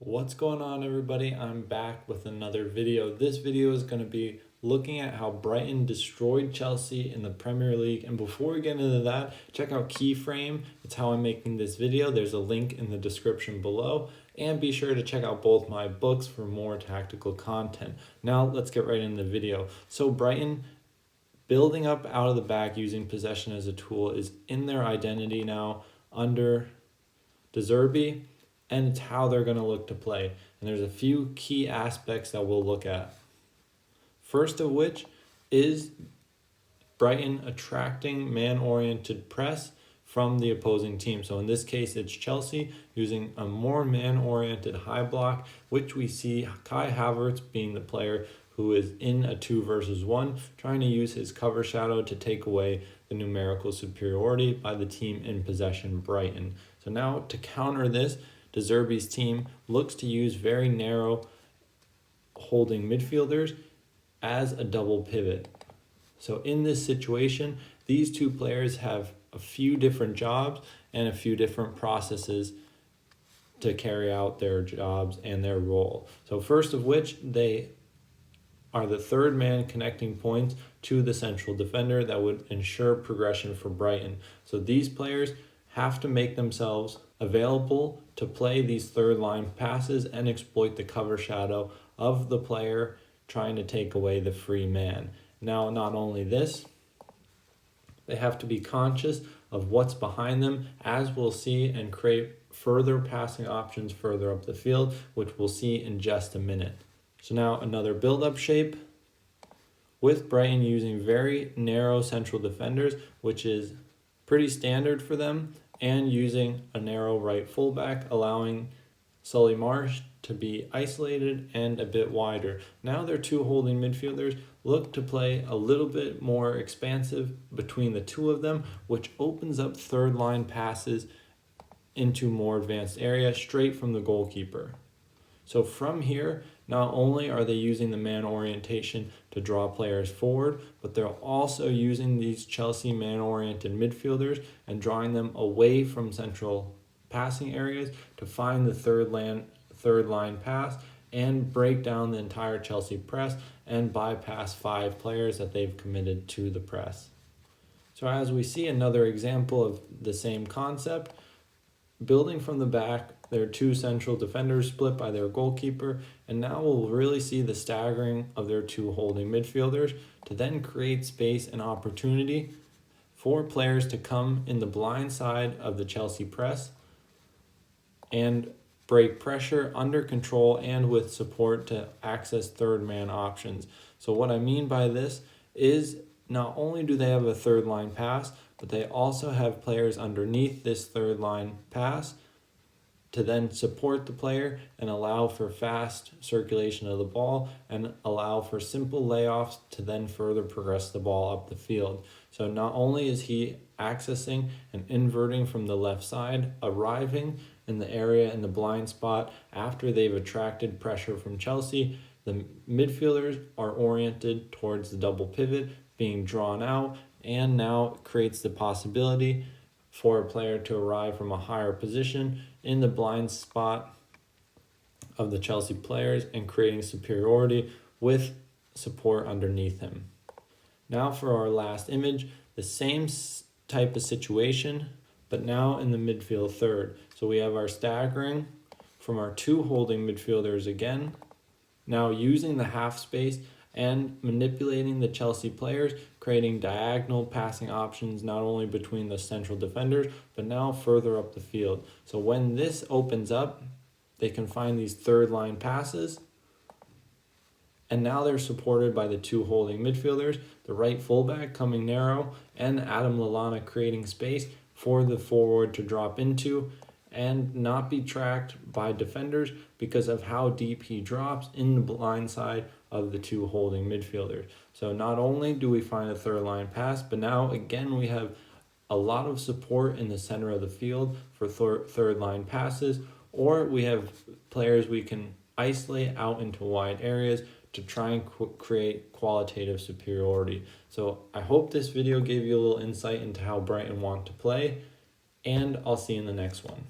What's going on, everybody? I'm back with another video. This video is going to be looking at how Brighton destroyed Chelsea in the Premier League. And before we get into that, check out Keyframe. It's how I'm making this video. There's a link in the description below. And be sure to check out both my books for more tactical content. Now let's get right into the video. So Brighton building up out of the back using possession as a tool is in their identity now under De Zerbi. And it's how they're going to look to play. And there's a few key aspects that we'll look at. First of which is Brighton attracting man-oriented press from the opposing team. So in this case, it's Chelsea using a more man-oriented high block, which we see Kai Havertz being the player who is in a 2 versus 1, trying to use his cover shadow to take away the numerical superiority by the team in possession, Brighton. So now to counter this, De Zerbi's team looks to use very narrow holding midfielders as a double pivot. So in this situation, these two players have a few different jobs and a few different processes to carry out their jobs and their role. So first of which, they are the third man connecting points to the central defender that would ensure progression for Brighton. So these players have to make themselves available to play these third line passes and exploit the cover shadow of the player trying to take away the free man. Now, not only this, they have to be conscious of what's behind them, as we'll see, and create further passing options further up the field, which we'll see in just a minute. So now another build-up shape with Brighton using very narrow central defenders, which is pretty standard for them, and using a narrow right fullback, allowing Solly March to be isolated and a bit wider. Now their two holding midfielders look to play a little bit more expansive between the two of them, which opens up third line passes into more advanced area straight from the goalkeeper. So from here, not only are they using the man orientation to draw players forward, but they're also using these Chelsea man-oriented midfielders and drawing them away from central passing areas to find the third line pass and break down the entire Chelsea press and bypass 5 players that they've committed to the press. So as we see another example of the same concept, building from the back, there are 2 central defenders split by their goalkeeper, and now we'll really see the staggering of their 2 holding midfielders to then create space and opportunity for players to come in the blind side of the Chelsea press and break pressure under control and with support to access third man options. So what I mean by this is not only do they have a third line pass, but they also have players underneath this third line pass to then support the player and allow for fast circulation of the ball and allow for simple layoffs to then further progress the ball up the field. So not only is he accessing and inverting from the left side, arriving in the area in the blind spot after they've attracted pressure from Chelsea, the midfielders are oriented towards the double pivot being drawn out, and now creates the possibility for a player to arrive from a higher position in the blind spot of the Chelsea players and creating superiority with support underneath him. Now for our last image, the same type of situation, but now in the midfield third. So we have our staggering from our 2 holding midfielders again, now using the half space and manipulating the Chelsea players, creating diagonal passing options not only between the central defenders, but now further up the field. So when this opens up, they can find these third line passes, and now they're supported by the 2 holding midfielders, the right fullback coming narrow, and Adam Lallana creating space for the forward to drop into and not be tracked by defenders because of how deep he drops in the blind side of the 2 holding midfielders. So not only do we find a third line pass, but now again we have a lot of support in the center of the field for third line passes, or we have players we can isolate out into wide areas to try and create qualitative superiority. So I hope this video gave you a little insight into how Brighton want to play, and I'll see you in the next one.